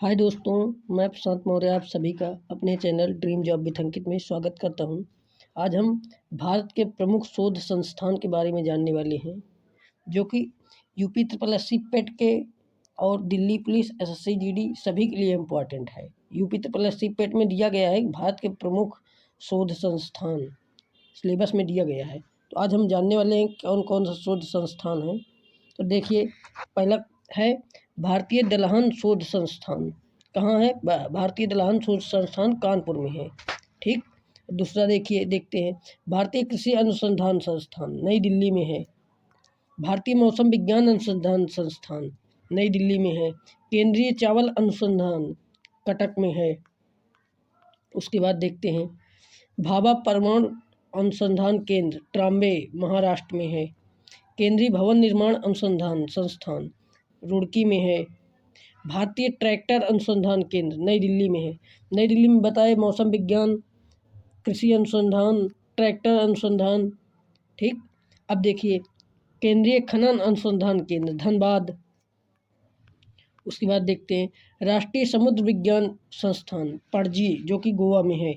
हाय दोस्तों, मैं प्रशांत मौर्य आप सभी का अपने चैनल ड्रीम जॉब विथ अंकित में स्वागत करता हूं। आज हम भारत के प्रमुख शोध संस्थान के बारे में जानने वाले हैं, जो कि यूपी ट्रिपल एससी पेट के और दिल्ली पुलिस एसएससी जीडी सभी के लिए इम्पोर्टेंट है। यूपी ट्रिपल एससी पेट में दिया गया है भारत के प्रमुख शोध संस्थान, सिलेबस में दिया गया है। तो आज हम जानने वाले हैं कौन कौन सा शोध संस्थान है। तो देखिए, पहला है भारतीय दलहन शोध संस्थान। कहाँ है? भारतीय दलहन शोध संस्थान कानपुर में है। ठीक। दूसरा देखते हैं, भारतीय कृषि अनुसंधान संस्थान नई दिल्ली में है। भारतीय मौसम विज्ञान अनुसंधान संस्थान नई दिल्ली में है। केंद्रीय चावल अनुसंधान कटक में है। उसके बाद देखते हैं, भाभा परमाणु अनुसंधान केंद्र ट्राम्बे महाराष्ट्र में है। केंद्रीय भवन निर्माण अनुसंधान संस्थान रुड़की में है। भारतीय ट्रैक्टर अनुसंधान केंद्र नई दिल्ली में है। नई दिल्ली में बताए मौसम विज्ञान, कृषि अनुसंधान, ट्रैक्टर अनुसंधान। ठीक। अब देखिए, केंद्रीय खनन अनुसंधान केंद्र धनबाद। उसके बाद देखते हैं, राष्ट्रीय समुद्र विज्ञान संस्थान पणजी जो कि गोवा में है।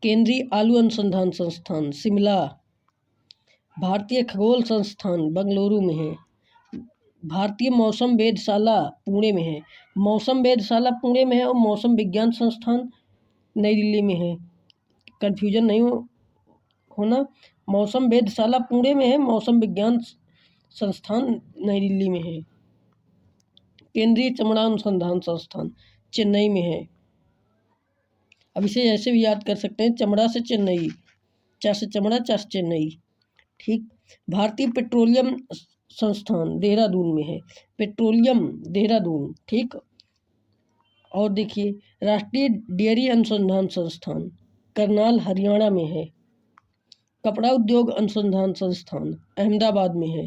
केंद्रीय आलू अनुसंधान संस्थान शिमला। भारतीय खगोल संस्थान बेंगलुरु में है। भारतीय मौसम वेधशाला पुणे में है। मौसम वेधशाला पुणे में है और मौसम विज्ञान संस्थान नई दिल्ली में है। कन्फ्यूजन नहीं होना। मौसम वेधशाला पुणे में है, मौसम विज्ञान संस्थान नई दिल्ली में है। केंद्रीय चमड़ा अनुसंधान संस्थान चेन्नई में है। अब इसे ऐसे भी याद कर सकते हैं, चमड़ा से चेन्नई, चा से चमड़ा, चा से चेन्नई। ठीक। भारतीय पेट्रोलियम संस्थान देहरादून में है। पेट्रोलियम देहरादून। ठीक। और देखिए, राष्ट्रीय डेयरी अनुसंधान संस्थान करनाल हरियाणा में है। कपड़ा उद्योग अनुसंधान संस्थान अहमदाबाद में है।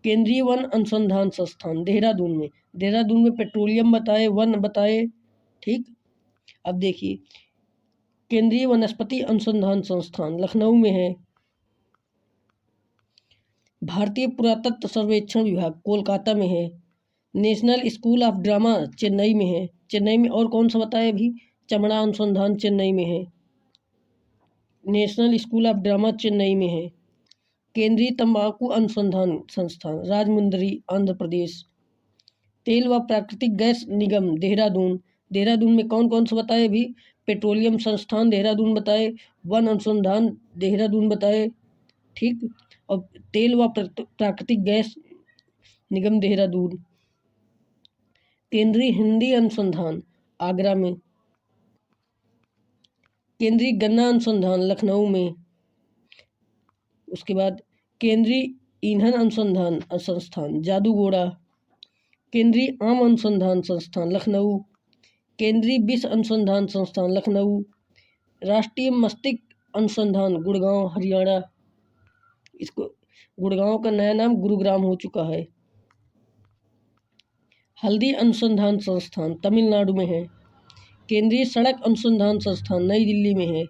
केंद्रीय वन अनुसंधान संस्थान देहरादून में पेट्रोलियम बताए, वन बताए। ठीक। अब देखिए, केंद्रीय वनस्पति अनुसंधान संस्थान लखनऊ में है। भारतीय पुरातत्व सर्वेक्षण विभाग कोलकाता में है। National school of drama Chennai में है। चेन्नई में और कौन सा बताया अभी? चमड़ा अनुसंधान चेन्नई में है। National school of drama Chennai में है। केंद्रीय तंबाकू अनुसंधान संस्थान राजमुंदरी आंध्र प्रदेश। तेल व प्राकृतिक गैस निगम देहरादून में कौन कौन सा बताए अभी? पेट्रोलियम संस्थान देहरादून बताए, वन अनुसंधान देहरादून बताए। ठीक। और तेल व प्राकृतिक गैस निगम देहरादून। केंद्रीय हिंदी अनुसंधान आगरा में। केंद्रीय गन्ना अनुसंधान लखनऊ में। उसके बाद केंद्रीय ईंधन अनुसंधान संस्थान जादूगोड़ा। केंद्रीय आम अनुसंधान संस्थान लखनऊ। केंद्रीय विष अनुसंधान संस्थान लखनऊ। राष्ट्रीय मस्तिष्क अनुसंधान गुड़गांव हरियाणा। इसको गुड़गांव का नया नाम गुरुग्राम हो चुका है। हल्दी अनुसंधान संस्थान तमिलनाडु में है। केंद्रीय सड़क अनुसंधान संस्थान नई दिल्ली में है।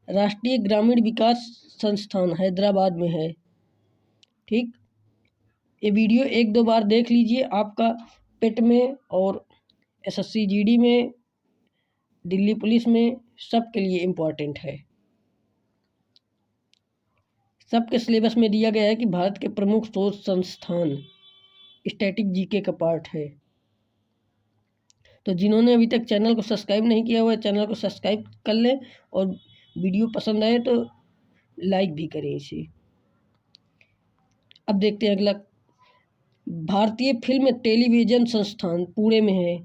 राष्ट्रीय ग्रामीण विकास संस्थान हैदराबाद में है। ठीक। ये वीडियो एक दो बार देख लीजिए, आपका पेट में और एसएससी जीडी में, दिल्ली पुलिस में, सब के लिए इम्पोर्टेंट है। सबके सिलेबस में दिया गया है कि भारत के प्रमुख शोध संस्थान, स्टैटिक जीके का पार्ट है। तो जिन्होंने अभी तक चैनल को सब्सक्राइब नहीं किया हुआ है, चैनल को सब्सक्राइब कर लें और वीडियो पसंद आए तो लाइक भी करें इसे। अब देखते हैं अगला, भारतीय फिल्म टेलीविज़न संस्थान पुणे में है।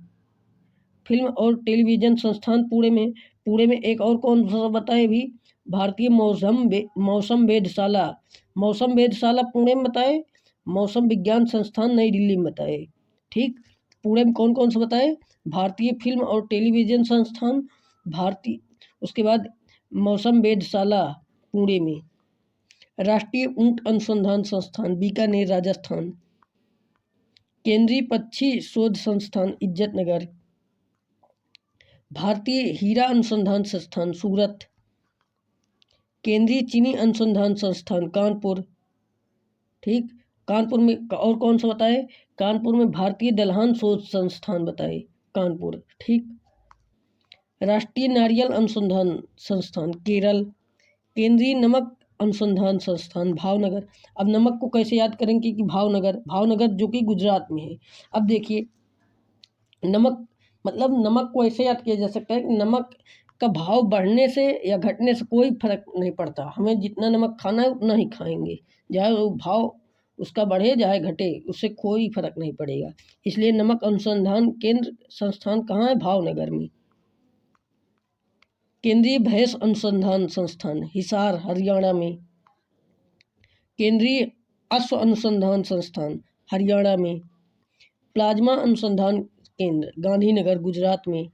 फिल्म और टेलीविज़न संस्थान पुणे में एक और कौन सा बताए भी? भारतीय मौसम वेधशाला पुणे में बताए। मौसम विज्ञान संस्थान नई दिल्ली में बताए। ठीक। पुणे में कौन कौन सा बताए? भारतीय फिल्म और टेलीविज़न संस्थान, उसके बाद मौसम वेधशाला पुणे में। राष्ट्रीय ऊंट अनुसंधान संस्थान बीकानेर राजस्थान। केंद्रीय पक्षी शोध संस्थान इज्जतनगर। भारतीय हीरा अनुसंधान संस्थान सूरत। केंद्रीय चीनी अनुसंधान संस्थान कानपुर। ठीक। कानपुर में और कौन सा बताए? कानपुर में भारतीय दलहन शोध संस्थान बताए, कानपुर। ठीक। राष्ट्रीय नारियल अनुसंधान संस्थान केरल। केंद्रीय नमक अनुसंधान संस्थान भावनगर। अब नमक को कैसे याद करेंगे कि भावनगर, भावनगर जो कि गुजरात में है। अब देखिए नमक मतलब नमक को ऐसे याद किया जा सकता है कि नमक का भाव बढ़ने से या घटने से कोई फर्क नहीं पड़ता, हमें जितना नमक खाना है उतना ही खाएंगे, चाहे वो भाव उसका बढ़े चाहे घटे, उससे कोई फर्क नहीं पड़ेगा। इसलिए नमक अनुसंधान केंद्र संस्थान कहाँ है? भावनगर में। केंद्रीय भैंस अनुसंधान संस्थान हिसार हरियाणा में। केंद्रीय अश्व अनुसंधान संस्थान हरियाणा में। प्लाज्मा अनुसंधान केंद्र गांधीनगर गुजरात में।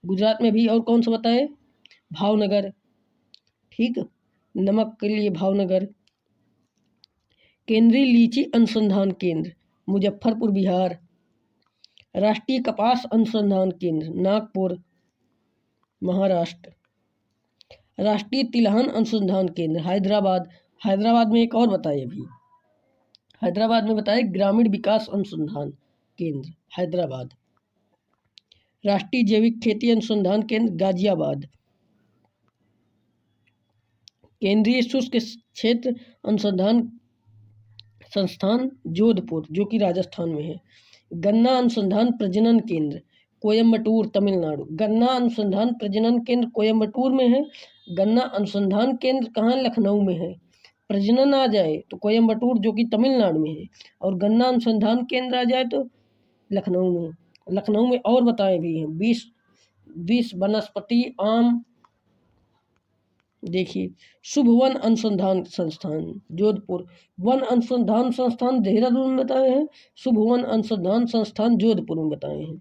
गुजरात में भी और कौन सा बताए? भावनगर। ठीक, नमक के लिए भावनगर। केंद्रीय लीची अनुसंधान केंद्र मुजफ्फरपुर बिहार। राष्ट्रीय कपास अनुसंधान केंद्र नागपुर महाराष्ट्र। राष्ट्रीय तिलहन अनुसंधान केंद्र हैदराबाद। हैदराबाद में एक और बताए अभी, हैदराबाद में बताए ग्रामीण विकास अनुसंधान केंद्र हैदराबाद। राष्ट्रीय जैविक खेती अनुसंधान केंद्र गाजियाबाद। केंद्रीय शुष्क क्षेत्र अनुसंधान संस्थान जोधपुर जो कि राजस्थान में है। गन्ना अनुसंधान प्रजनन केंद्र कोयम्बटूर तमिलनाडु। गन्ना अनुसंधान प्रजनन केंद्र कोयम्बटूर में है। गन्ना अनुसंधान केंद्र कहाँ? लखनऊ में है। प्रजनन आ जाए तो कोयम्बटूर जो कि तमिलनाडु में है, और गन्ना अनुसंधान केंद्र आ जाए तो लखनऊ में। लखनऊ में और बताए भी हैं 20 वनस्पति आम। देखिए शुभ वन अनुसंधान संस्थान जोधपुर। वन अनुसंधान संस्थान देहरादून में बताए हैं, शुभ वन अनुसंधान संस्थान जोधपुर में बताए हैं।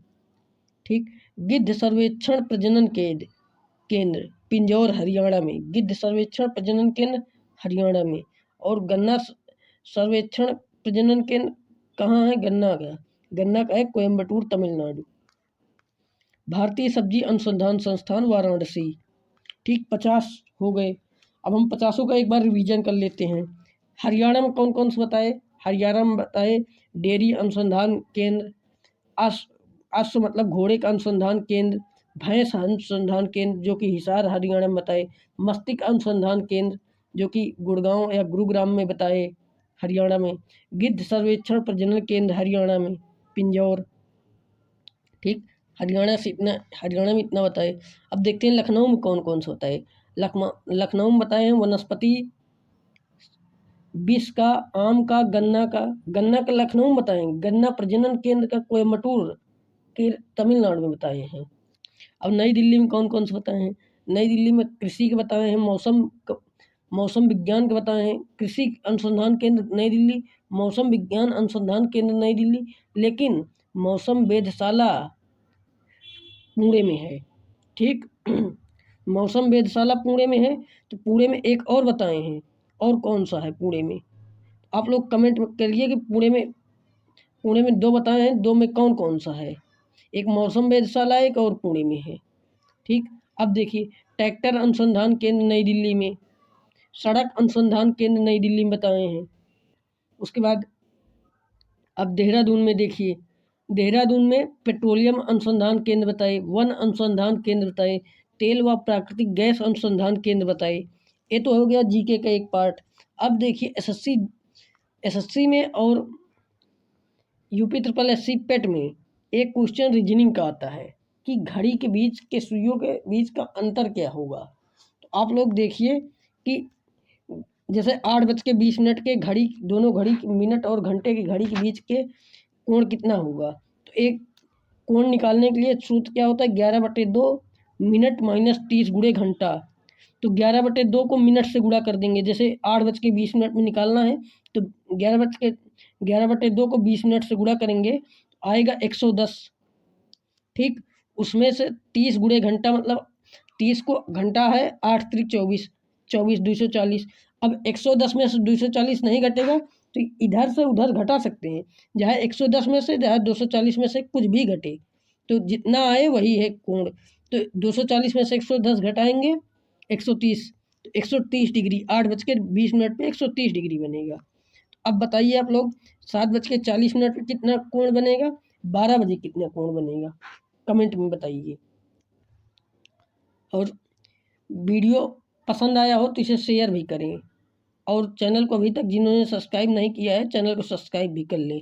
ठीक। गिद्ध सर्वेक्षण प्रजनन केंद्र पिंजौर हरियाणा में। गिद्ध सर्वेक्षण प्रजनन केंद्र हरियाणा में। और गन्ना सर्वेक्षण प्रजनन केंद्र कहाँ है? गन्ना का है कोयम्बटूर तमिलनाडु। भारतीय सब्जी अनुसंधान संस्थान वाराणसी। ठीक, 50 हो गए। अब हम 50 का एक बार रिवीजन कर लेते हैं। हरियाणा में कौन कौन से बताए? हरियाणा में बताए डेयरी अनुसंधान केंद्र, अश्व मतलब घोड़े का अनुसंधान केंद्र, भैंस अनुसंधान केंद्र जो कि हिसार हरियाणा में बताए, मस्तिष्क अनुसंधान केंद्र जो कि गुड़गांव या गुरुग्राम में बताए हरियाणा में, गिद्ध सर्वेक्षण प्रजनन केंद्र हरियाणा में पिंजौर। ठीक, हरियाणा में इतना बताए। अब देखते हैं लखनऊ में कौन कौन सा होता है। लखनऊ में बताए हैं वनस्पति विष का, आम का, गन्ना का लखनऊ में बताए हैं। गन्ना प्रजनन केंद्र का कोयम्बटूर के तमिलनाडु में बताए हैं। अब नई दिल्ली में कौन कौन से बताए हैं? नई दिल्ली में कृषि के बताए हैं, मौसम विज्ञान के बताए हैं। कृषि अनुसंधान केंद्र नई दिल्ली, मौसम विज्ञान अनुसंधान केंद्र नई दिल्ली, लेकिन मौसम वेधशाला पुणे में है। ठीक, मौसम वेधशाला पुणे में है। तो पुणे में एक और बताए हैं, और कौन सा है पुणे में? आप लोग कमेंट करिए कि पुणे में 2 बताए हैं, 2 में कौन कौन सा है? एक मौसम वेधशाला एक और पुणे में है। ठीक, अब देखिए ट्रैक्टर अनुसंधान केंद्र नई दिल्ली में, सड़क अनुसंधान केंद्र नई दिल्ली में बताए हैं। उसके बाद अब देहरादून में देखिए, देहरादून में पेट्रोलियम अनुसंधान केंद्र बताए, वन अनुसंधान केंद्र बताए, तेल व प्राकृतिक गैस अनुसंधान केंद्र बताए। ये तो हो गया जीके का एक पार्ट। अब देखिए एसएससी में और यूपी SSSC पेट में एक क्वेश्चन रीजनिंग का आता है कि घड़ी के बीच के सुइयों के बीच का अंतर क्या होगा। तो आप लोग देखिए कि जैसे 8:20 के घड़ी, दोनों घड़ी मिनट और घंटे की घड़ी के बीच के कोण कितना होगा। तो एक कोण निकालने के लिए सूत्र क्या होता है? 11/2 मिनट माइनस 30 गुणे घंटा। तो 11/2 को मिनट से गुणा कर देंगे। जैसे 8:20 में निकालना है तो 11/2 को 20 मिनट से गुणा करेंगे, आएगा 110। ठीक, उसमें से 30 गुणे घंटा मतलब 30 को घंटा है 8 त्रिक 24, 240। अब 110 में से 240 नहीं घटेगा तो इधर से उधर घटा सकते हैं, चाहे 110 में से चाहे 240 में से कुछ भी घटे, तो जितना आए वही है कोण। तो 240 में से 110 घटाएंगे 130, तो 130 डिग्री, 8:20 पे 130 डिग्री बनेगा। अब बताइए आप लोग, 7:40 पर कितना कोण बनेगा, 12 बजे कितना कोण बनेगा, कमेंट में बताइए। और वीडियो पसंद आया हो तो इसे शेयर भी करें, और चैनल को अभी तक जिन्होंने सब्सक्राइब नहीं किया है, चैनल को सब्सक्राइब भी कर लें।